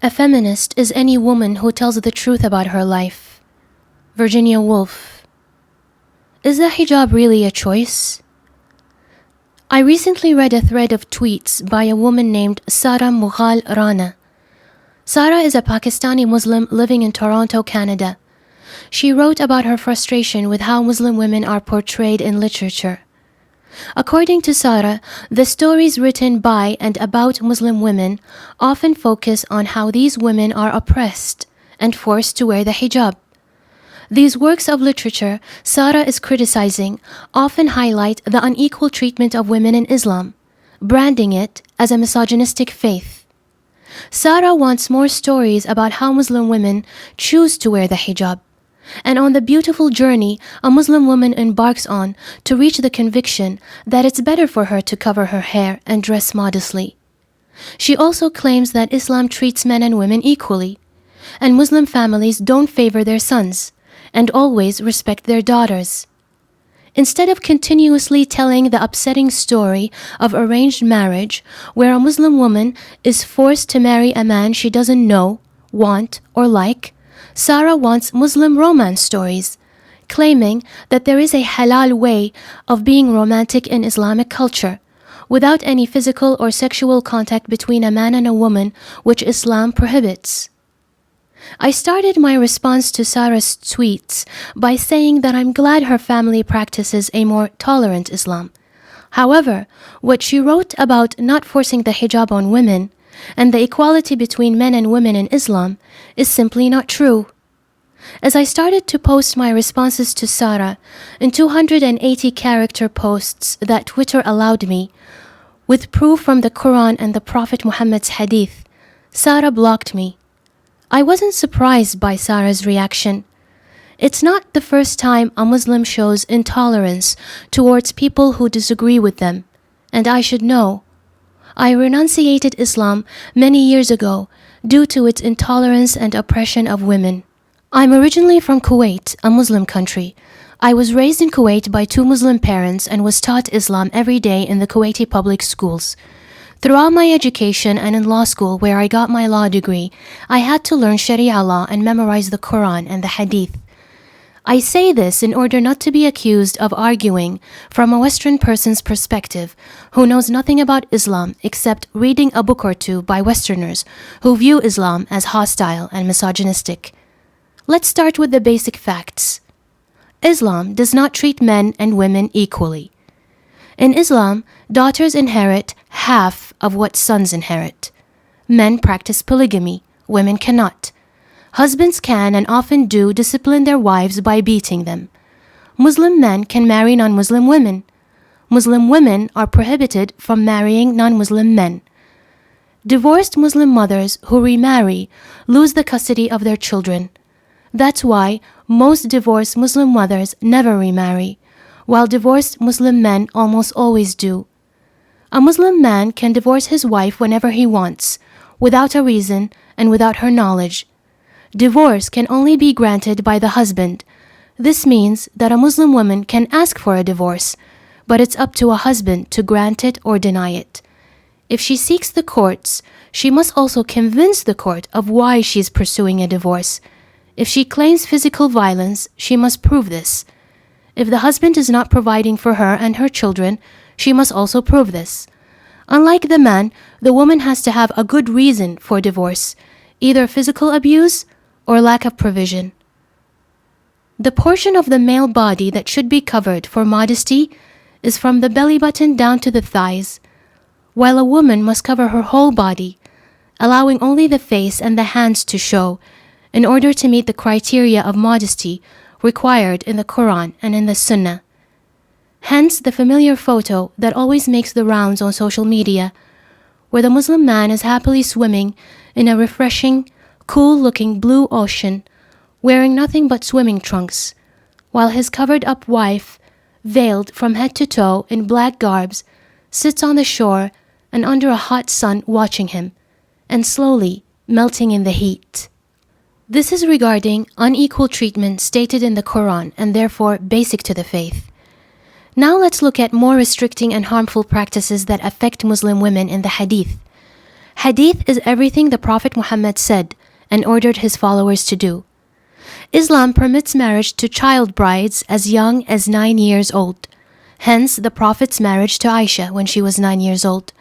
A feminist is any woman who tells the truth about her life. Virginia Woolf. Is the hijab really a choice? I recently read a thread of tweets by a woman named Sara Mughal Rana. Sara is a Pakistani Muslim living in Toronto, Canada. She wrote about her frustration with how Muslim women are portrayed in literature. According to Sara, the stories written by and about Muslim women often focus on how these women are oppressed and forced to wear the hijab. These works of literature Sara is criticizing often highlight the unequal treatment of women in Islam, branding it as a misogynistic faith. Sara wants more stories about how Muslim women choose to wear the hijab, and on the beautiful journey a Muslim woman embarks on to reach the conviction that it's better for her to cover her hair and dress modestly. She also claims that Islam treats men and women equally, and Muslim families don't favor their sons and always respect their daughters. Instead of continuously telling the upsetting story of arranged marriage, where a Muslim woman is forced to marry a man she doesn't know, want, or like, Sara wants Muslim romance stories, claiming that there is a halal way of being romantic in Islamic culture, without any physical or sexual contact between a man and a woman, which Islam prohibits. I started my response to Sara's tweets by saying that I'm glad her family practices a more tolerant Islam. However, what she wrote about not forcing the hijab on women and the equality between men and women in Islam is simply not true. As I started to post my responses to Sara in 280-character posts that Twitter allowed me, with proof from the Quran and the Prophet Muhammad's hadith, Sara blocked me. I wasn't surprised by Sara's reaction. It's not the first time a Muslim shows intolerance towards people who disagree with them, and I should know. I renunciated Islam many years ago due to its intolerance and oppression of women. I'm originally from Kuwait, a Muslim country. I was raised in Kuwait by two Muslim parents and was taught Islam every day in the Kuwaiti public schools. Throughout my education and in law school where I got my law degree, I had to learn Sharia law and memorize the Quran and the Hadith. I say this in order not to be accused of arguing from a Western person's perspective who knows nothing about Islam except reading a book or two by Westerners who view Islam as hostile and misogynistic. Let's start with the basic facts. Islam does not treat men and women equally. In Islam, daughters inherit half of what sons inherit. Men practice polygamy, women cannot. Husbands can and often do discipline their wives by beating them. Muslim men can marry non-Muslim women. Muslim women are prohibited from marrying non-Muslim men. Divorced Muslim mothers who remarry lose the custody of their children. That's why most divorced Muslim mothers never remarry, while divorced Muslim men almost always do. A Muslim man can divorce his wife whenever he wants, without a reason and without her knowledge. Divorce can only be granted by the husband. This means that a Muslim woman can ask for a divorce, but it's up to a husband to grant it or deny it. If she seeks the courts, she must also convince the court of why she is pursuing a divorce. If she claims physical violence, she must prove this. If the husband is not providing for her and her children, she must also prove this. Unlike the man, the woman has to have a good reason for divorce, either physical abuse or lack of provision. The portion of the male body that should be covered for modesty is from the belly button down to the thighs, while a woman must cover her whole body, allowing only the face and the hands to show, in order to meet the criteria of modesty required in the Quran and in the Sunnah. Hence the familiar photo that always makes the rounds on social media, where the Muslim man is happily swimming in a refreshing, cool-looking blue ocean, wearing nothing but swimming trunks, while his covered-up wife, veiled from head to toe in black garbs, sits on the shore and under a hot sun watching him, and slowly melting in the heat. This is regarding unequal treatment stated in the Quran and therefore basic to the faith. Now let's look at more restricting and harmful practices that affect Muslim women in the Hadith. Hadith is everything the Prophet Muhammad said and ordered his followers to do. Islam permits marriage to child brides as young as 9 years old. Hence, the Prophet's marriage to Aisha when she was 9 years old.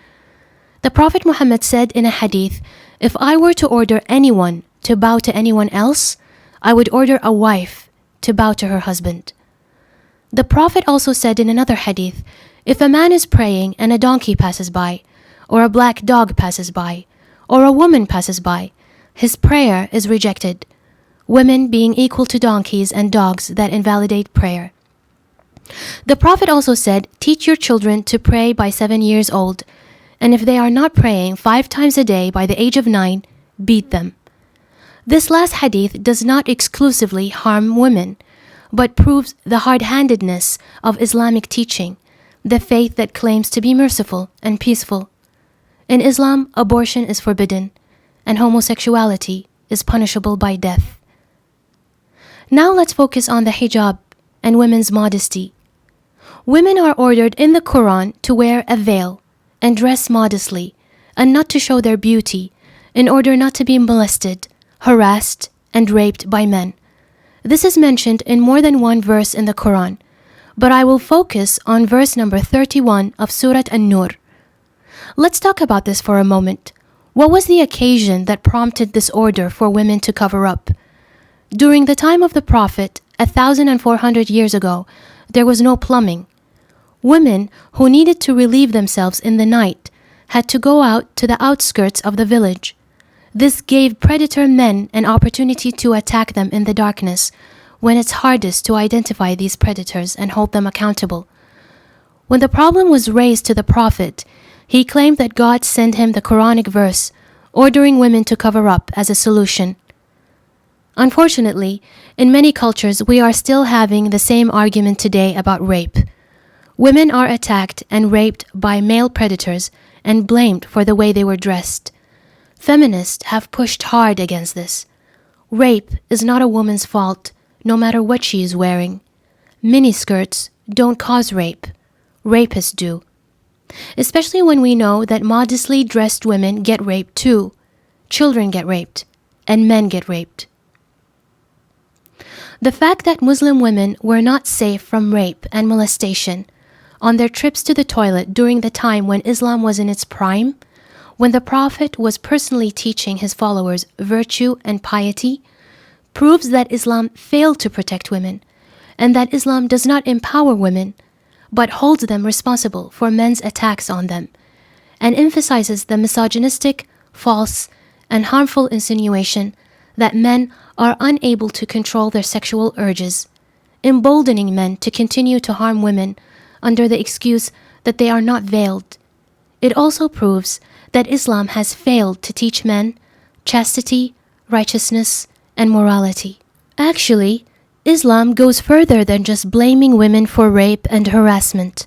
The Prophet Muhammad said in a hadith, "If I were to order anyone to bow to anyone else, I would order a wife to bow to her husband." The Prophet also said in another hadith, "If a man is praying and a donkey passes by, or a black dog passes by, or a woman passes by, his prayer is rejected. Women being equal to donkeys and dogs that invalidate prayer." The Prophet also said, "Teach your children to pray by 7 years old, and if they are not praying 5 times a day by the age of 9, beat them." This last hadith does not exclusively harm women, but proves the hard-handedness of Islamic teaching, the faith that claims to be merciful and peaceful. In Islam, abortion is forbidden, and homosexuality is punishable by death. Now let's focus on the hijab and women's modesty. Women are ordered in the Quran to wear a veil and dress modestly and not to show their beauty in order not to be molested, harassed, and raped by men. This is mentioned in more than one verse in the Quran, but I will focus on verse number 31 of Surah An-Nur. Let's talk about this for a moment. What was the occasion that prompted this order for women to cover up? During the time of the Prophet, 1,400 years ago, there was no plumbing. Women who needed to relieve themselves in the night had to go out to the outskirts of the village. This gave predator men an opportunity to attack them in the darkness, when it's hardest to identify these predators and hold them accountable. When the problem was raised to the Prophet, he claimed that God sent him the Quranic verse ordering women to cover up as a solution. Unfortunately, in many cultures, we are still having the same argument today about rape. Women are attacked and raped by male predators and blamed for the way they were dressed. Feminists have pushed hard against this. Rape is not a woman's fault, no matter what she is wearing. Miniskirts don't cause rape. Rapists do. Especially when we know that modestly dressed women get raped too. Children get raped, and men get raped. The fact that Muslim women were not safe from rape and molestation on their trips to the toilet during the time when Islam was in its prime, when the Prophet was personally teaching his followers virtue and piety, proves that Islam failed to protect women, and that Islam does not empower women, but holds them responsible for men's attacks on them, and emphasizes the misogynistic, false, and harmful insinuation that men are unable to control their sexual urges, emboldening men to continue to harm women under the excuse that they are not veiled. It also proves that Islam has failed to teach men chastity, righteousness, and morality. Actually, Islam goes further than just blaming women for rape and harassment.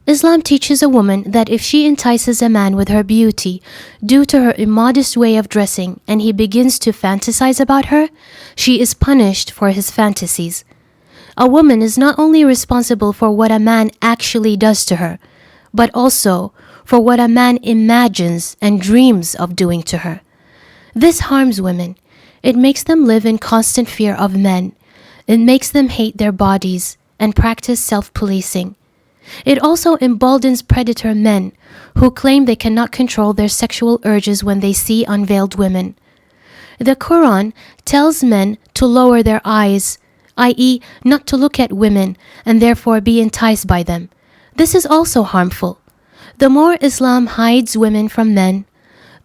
Islam teaches a woman that if she entices a man with her beauty due to her immodest way of dressing and he begins to fantasize about her, she is punished for his fantasies. A woman is not only responsible for what a man actually does to her, but also for what a man imagines and dreams of doing to her. This harms women. It makes them live in constant fear of men. It makes them hate their bodies and practice self-policing. It also emboldens predator men who claim they cannot control their sexual urges when they see unveiled women. The Quran tells men to lower their eyes, i.e., not to look at women and therefore be enticed by them. This is also harmful. The more Islam hides women from men,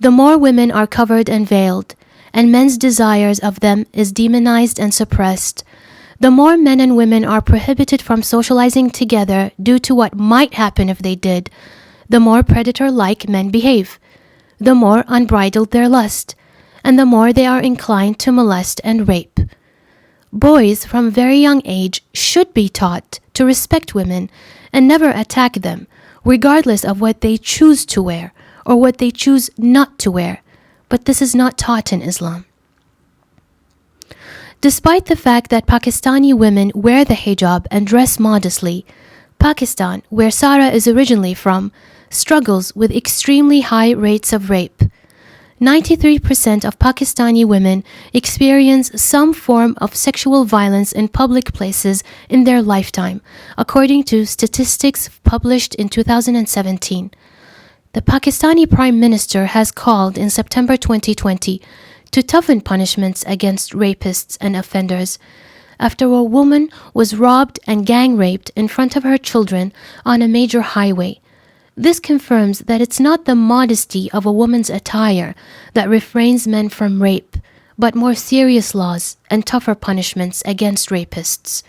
the more women are covered and veiled, and men's desires of them is demonized and suppressed. The more men and women are prohibited from socializing together due to what might happen if they did, the more predator-like men behave, the more unbridled their lust, and the more they are inclined to molest and rape. Boys from very young age should be taught to respect women and never attack them, regardless of what they choose to wear or what they choose not to wear, but this is not taught in Islam. Despite the fact that Pakistani women wear the hijab and dress modestly, Pakistan, where Sarah is originally from, struggles with extremely high rates of rape. 93% of Pakistani women experience some form of sexual violence in public places in their lifetime, according to statistics published in 2017. The Pakistani Prime Minister has called in September 2020 to toughen punishments against rapists and offenders after a woman was robbed and gang raped in front of her children on a major highway. This confirms that it's not the modesty of a woman's attire that refrains men from rape, but more serious laws and tougher punishments against rapists.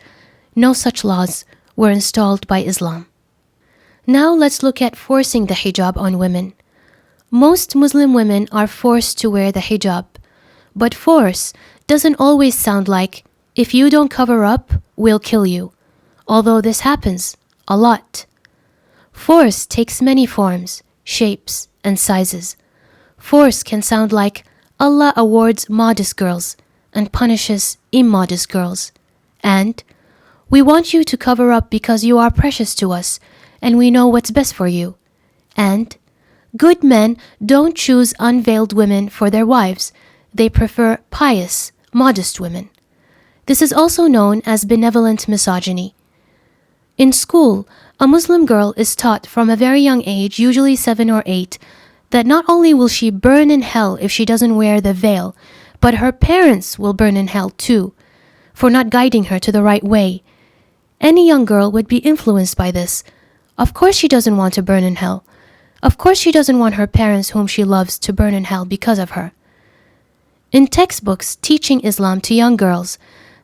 No such laws were installed by Islam. Now let's look at forcing the hijab on women. Most Muslim women are forced to wear the hijab, but force doesn't always sound like, if you don't cover up, we'll kill you, although this happens a lot. Force takes many forms, shapes, and sizes. Force can sound like Allah awards modest girls and punishes immodest girls. And we want you to cover up because you are precious to us and we know what's best for you. And good men don't choose unveiled women for their wives. They prefer pious, modest women. This is also known as benevolent misogyny. In school, a Muslim girl is taught from a very young age, usually 7 or 8, that not only will she burn in hell if she doesn't wear the veil, but her parents will burn in hell too, for not guiding her to the right way. Any young girl would be influenced by this. Of course she doesn't want to burn in hell. Of course she doesn't want her parents whom she loves to burn in hell because of her. In textbooks teaching Islam to young girls,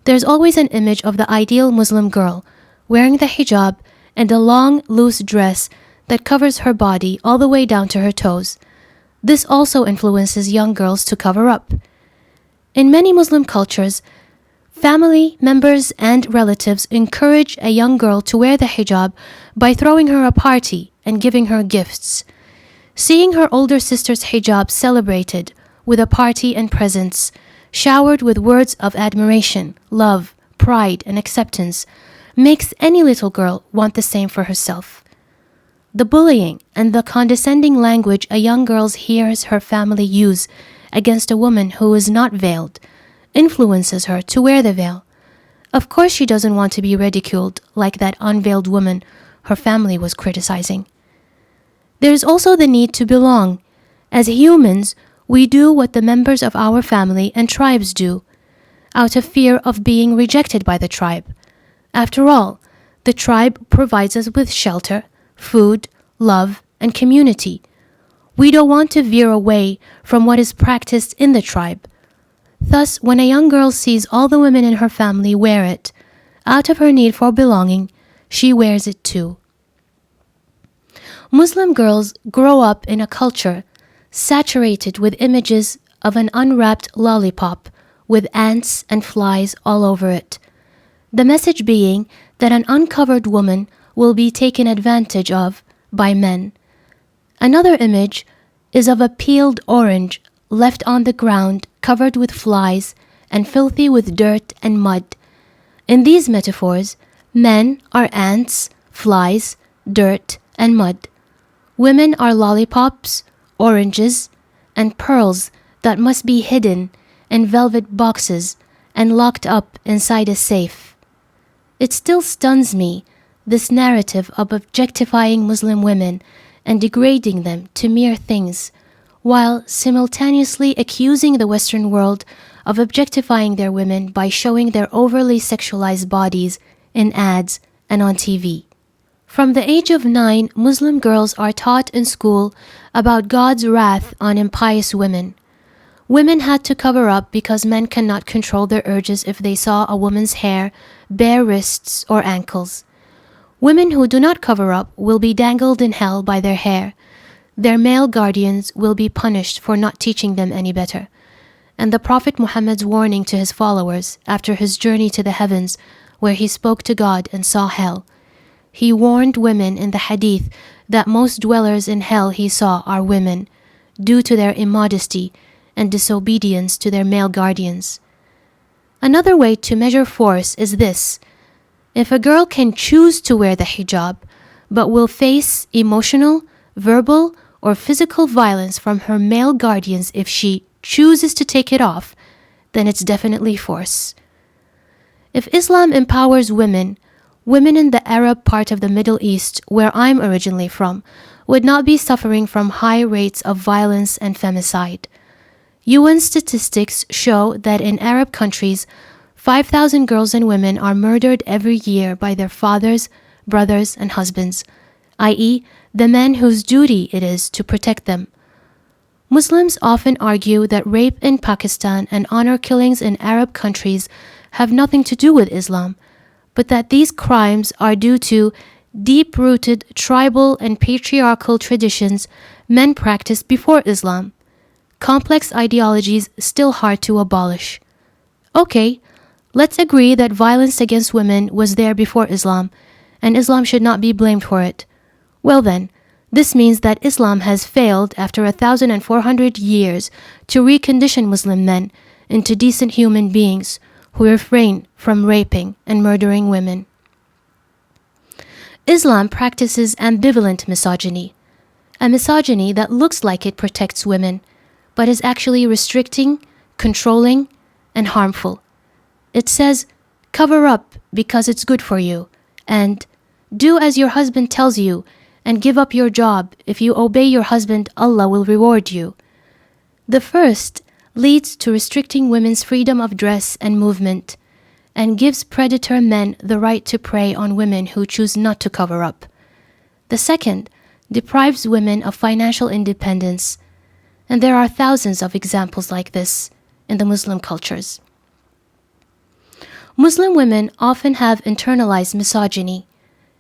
there's always an image of the ideal Muslim girl wearing the hijab and a long, loose dress that covers her body all the way down to her toes. This also influences young girls to cover up. In many Muslim cultures, family members and relatives encourage a young girl to wear the hijab by throwing her a party and giving her gifts. Seeing her older sister's hijab celebrated with a party and presents, showered with words of admiration, love, pride, and acceptance, makes any little girl want the same for herself. The bullying and the condescending language a young girl hears her family use against a woman who is not veiled influences her to wear the veil. Of course she doesn't want to be ridiculed like that unveiled woman her family was criticizing. There is also the need to belong. As humans, we do what the members of our family and tribes do, out of fear of being rejected by the tribe. After all, the tribe provides us with shelter, food, love, and community. We don't want to veer away from what is practiced in the tribe. Thus, when a young girl sees all the women in her family wear it, out of her need for belonging, she wears it too. Muslim girls grow up in a culture saturated with images of an unwrapped lollipop with ants and flies all over it. The message being that an uncovered woman will be taken advantage of by men. Another image is of a peeled orange left on the ground covered with flies and filthy with dirt and mud. In these metaphors, men are ants, flies, dirt, and mud. Women are lollipops, oranges, and pearls that must be hidden in velvet boxes and locked up inside a safe. It still stuns me, this narrative of objectifying Muslim women and degrading them to mere things, while simultaneously accusing the Western world of objectifying their women by showing their overly sexualized bodies in ads and on TV. From the age of 9, Muslim girls are taught in school about God's wrath on impious women. Women had to cover up because men cannot control their urges if they saw a woman's hair, bare wrists, or ankles. Women who do not cover up will be dangled in hell by their hair. Their male guardians will be punished for not teaching them any better. And the Prophet Muhammad's warning to his followers after his journey to the heavens, where he spoke to God and saw hell. He warned women in the hadith that most dwellers in hell he saw are women, due to their immodesty and disobedience to their male guardians. Another way to measure force is this: if a girl can choose to wear the hijab, but will face emotional, verbal, or physical violence from her male guardians if she chooses to take it off, then it's definitely force. If Islam empowers women, women in the Arab part of the Middle East, where I'm originally from, would not be suffering from high rates of violence and femicide. UN statistics show that in Arab countries, 5,000 girls and women are murdered every year by their fathers, brothers, and husbands, i.e., the men whose duty it is to protect them. Muslims often argue that rape in Pakistan and honor killings in Arab countries have nothing to do with Islam, but that these crimes are due to deep-rooted tribal and patriarchal traditions men practiced before Islam, complex ideologies still hard to abolish. Okay, let's agree that violence against women was there before Islam, and Islam should not be blamed for it. Well then, this means that Islam has failed after 1,400 years to recondition Muslim men into decent human beings who refrain from raping and murdering women. Islam practices ambivalent misogyny, a misogyny that looks like it protects women, but is actually restricting, controlling, and harmful. It says, cover up because it's good for you, and do as your husband tells you, and give up your job. If you obey your husband, Allah will reward you. The first leads to restricting women's freedom of dress and movement, and gives predator men the right to prey on women who choose not to cover up. The second deprives women of financial independence, and there are thousands of examples like this in the Muslim cultures. Muslim women often have internalized misogyny,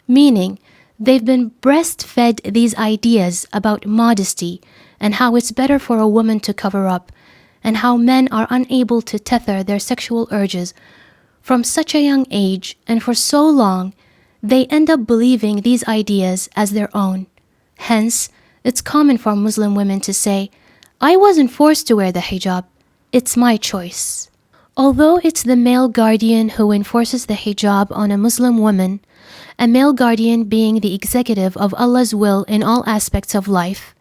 meaning they've been breastfed these ideas about modesty and how it's better for a woman to cover up, and how men are unable to tether their sexual urges from such a young age, and for so long, they end up believing these ideas as their own. Hence, it's common for Muslim women to say, I wasn't forced to wear the hijab, it's my choice. Although it's the male guardian who enforces the hijab on a Muslim woman, a male guardian being the executive of Allah's will in all aspects of life,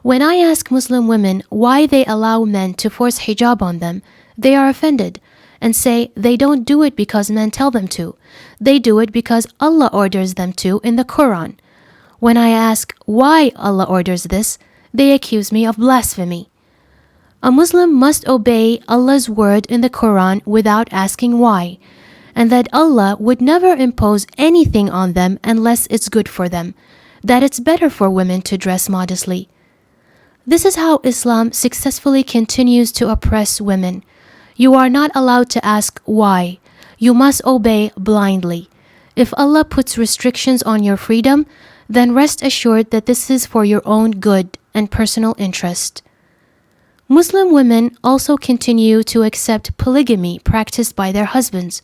when I ask Muslim women why they allow men to force hijab on them, they are offended and say they don't do it because men tell them to. They do it because Allah orders them to in the Quran. When I ask why Allah orders this, they accuse me of blasphemy. A Muslim must obey Allah's word in the Quran without asking why, and that Allah would never impose anything on them unless it's good for them, that it's better for women to dress modestly. This is how Islam successfully continues to oppress women. You are not allowed to ask why. You must obey blindly. If Allah puts restrictions on your freedom, then rest assured that this is for your own good and personal interest. Muslim women also continue to accept polygamy practiced by their husbands.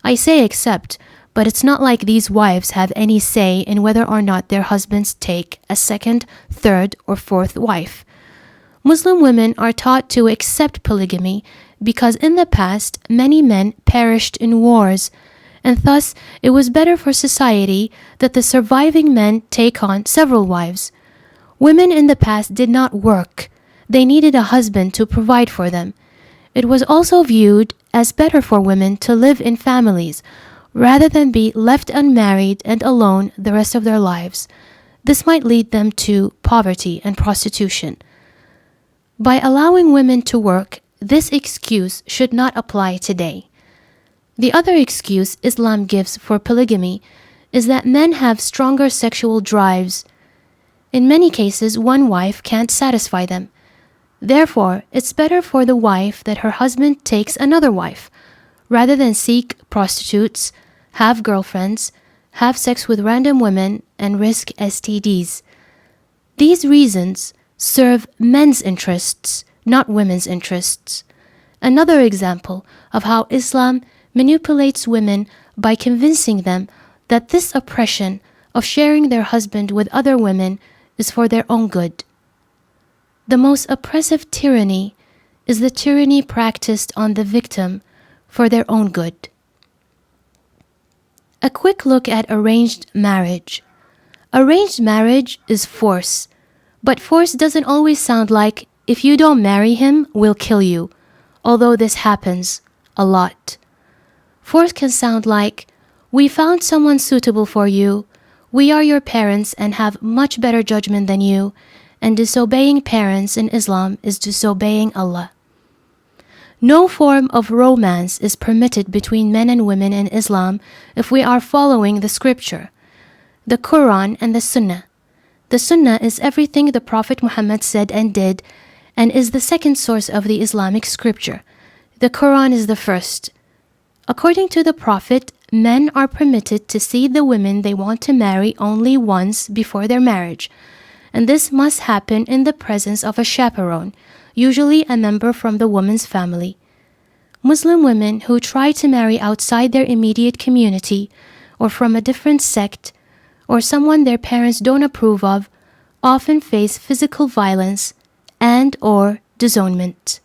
I say accept, but it's not like these wives have any say in whether or not their husbands take a second, third, or fourth wife. Muslim women are taught to accept polygamy because in the past many men perished in wars, and thus it was better for society that the surviving men take on several wives. Women in the past did not work. They needed a husband to provide for them. It was also viewed as better for women to live in families rather than be left unmarried and alone the rest of their lives. This might lead them to poverty and prostitution. By allowing women to work, this excuse should not apply today. The other excuse Islam gives for polygamy is that men have stronger sexual drives. In many cases, one wife can't satisfy them. Therefore, it's better for the wife that her husband takes another wife, rather than seek prostitutes, have girlfriends, have sex with random women, and risk STDs. These reasons serve men's interests, not women's interests. Another example of how Islam manipulates women by convincing them that this oppression of sharing their husband with other women is for their own good. The most oppressive tyranny is the tyranny practiced on the victim for their own good. A quick look at arranged marriage. Arranged marriage is force, But force doesn't always sound like, if you don't marry him, we'll kill you, although this happens a lot. Force can sound like, we found someone suitable for you, we are your parents and have much better judgment than you, and disobeying parents in Islam is disobeying Allah. No form of romance is permitted between men and women in Islam if we are following the scripture, the Quran and the Sunnah. The Sunnah is everything the Prophet Muhammad said and did, and is the second source of the Islamic scripture. The Quran is the first. According to the Prophet, men are permitted to see the women they want to marry only once before their marriage, and this must happen in the presence of a chaperone, usually a member from the woman's family. Muslim women who try to marry outside their immediate community or from a different sect or someone their parents don't approve of often face physical violence and/or disownment.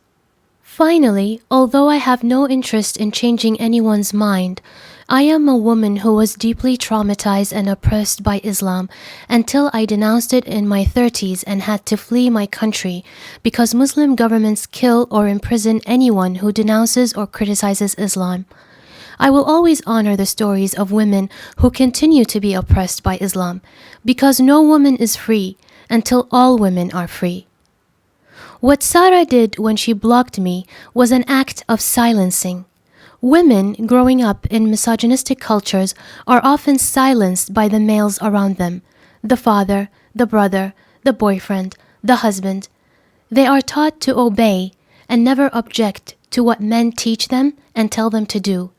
Finally, although I have no interest in changing anyone's mind, I am a woman who was deeply traumatized and oppressed by Islam until I denounced it in my 30s and had to flee my country because Muslim governments kill or imprison anyone who denounces or criticizes Islam. I will always honor the stories of women who continue to be oppressed by Islam because no woman is free until all women are free. What Sarah did when she blocked me was an act of silencing. Women growing up in misogynistic cultures are often silenced by the males around them, the father, the brother, the boyfriend, the husband. They are taught to obey and never object to what men teach them and tell them to do.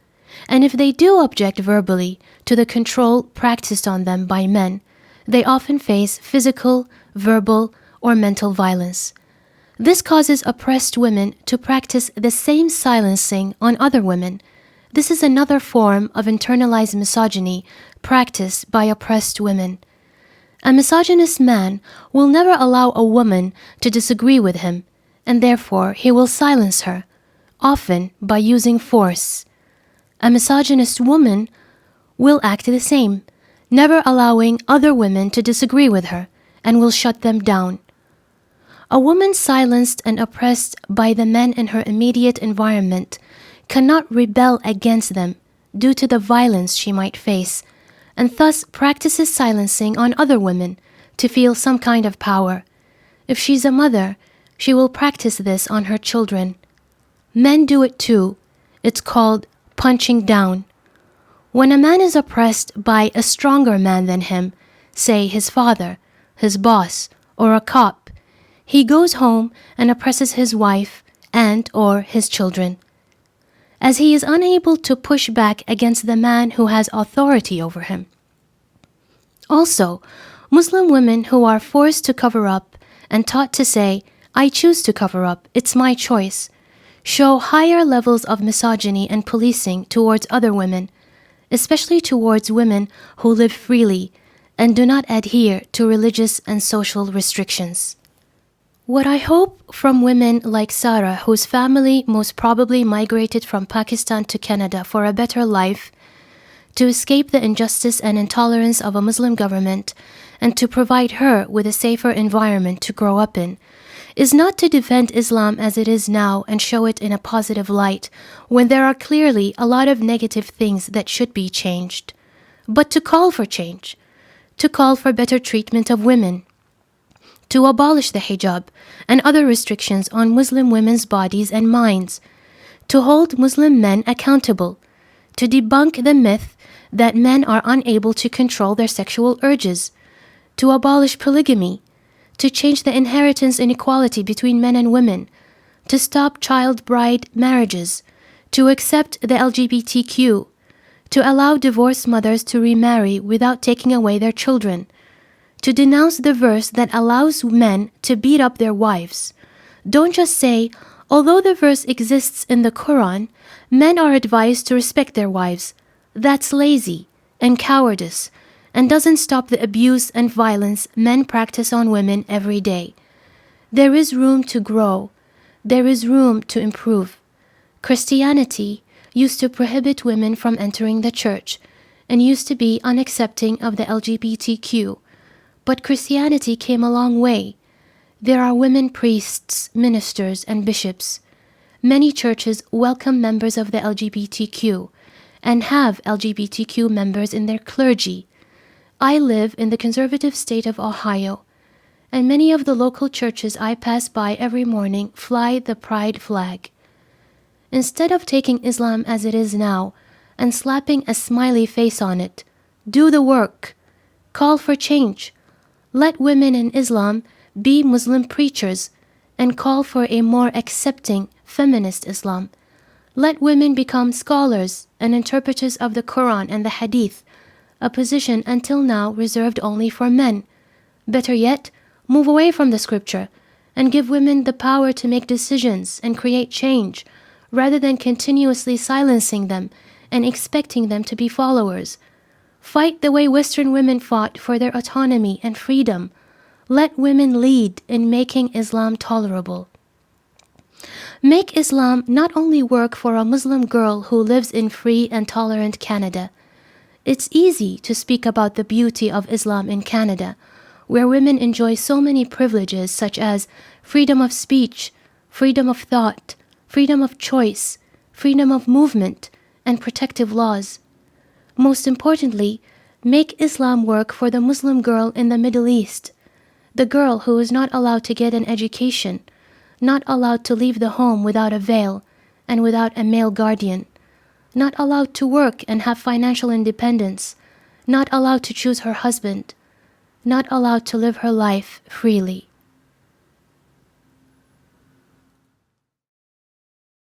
And if they do object verbally to the control practiced on them by men, they often face physical, verbal, or mental violence. This causes oppressed women to practice the same silencing on other women. This is another form of internalized misogyny practiced by oppressed women. A misogynist man will never allow a woman to disagree with him, and therefore he will silence her, often by using force. A misogynist woman will act the same, never allowing other women to disagree with her, and will shut them down. A woman silenced and oppressed by the men in her immediate environment cannot rebel against them due to the violence she might face, and thus practices silencing on other women to feel some kind of power. If she's a mother, she will practice this on her children. Men do it too. It's called punching down. When a man is oppressed by a stronger man than him, say his father, his boss, or a cop, he goes home and oppresses his wife and/or his children. As he is unable to push back against the man who has authority over him. Also, Muslim women who are forced to cover up and taught to say, I choose to cover up, it's my choice, show higher levels of misogyny and policing towards other women, especially towards women who live freely and do not adhere to religious and social restrictions. What I hope from women like Sarah, whose family most probably migrated from Pakistan to Canada for a better life, to escape the injustice and intolerance of a Muslim government, and to provide her with a safer environment to grow up in, is not to defend Islam as it is now and show it in a positive light, when there are clearly a lot of negative things that should be changed, but to call for change, to call for better treatment of women, to abolish the hijab and other restrictions on Muslim women's bodies and minds, to hold Muslim men accountable, to debunk the myth that men are unable to control their sexual urges, to abolish polygamy, to change the inheritance inequality between men and women, to stop child bride marriages, to accept the LGBTQ, to allow divorced mothers to remarry without taking away their children, to denounce the verse that allows men to beat up their wives. Don't just say, although the verse exists in the Quran, men are advised to respect their wives. That's lazy and cowardice and doesn't stop the abuse and violence men practice on women every day. There is room to grow. There is room to improve. Christianity used to prohibit women from entering the church and used to be unaccepting of the LGBTQ. But Christianity came a long way. There are women priests, ministers, and bishops. Many churches welcome members of the LGBTQ and have LGBTQ members in their clergy. I live in the conservative state of Ohio, and many of the local churches I pass by every morning fly the pride flag. Instead of taking Islam as it is now and slapping a smiley face on it, do the work. Call for change. Let women in Islam be Muslim preachers and call for a more accepting feminist Islam. Let women become scholars and interpreters of the Quran and the Hadith, a position until now reserved only for men. Better yet, move away from the scripture and give women the power to make decisions and create change, rather than continuously silencing them and expecting them to be followers. Fight the way Western women fought for their autonomy and freedom. Let women lead in making Islam tolerable. Make Islam not only work for a Muslim girl who lives in free and tolerant Canada. It's easy to speak about the beauty of Islam in Canada, where women enjoy so many privileges such as freedom of speech, freedom of thought, freedom of choice, freedom of movement, and protective laws. Most importantly, make Islam work for the Muslim girl in the Middle East, the girl who is not allowed to get an education, not allowed to leave the home without a veil and without a male guardian, not allowed to work and have financial independence, not allowed to choose her husband, not allowed to live her life freely.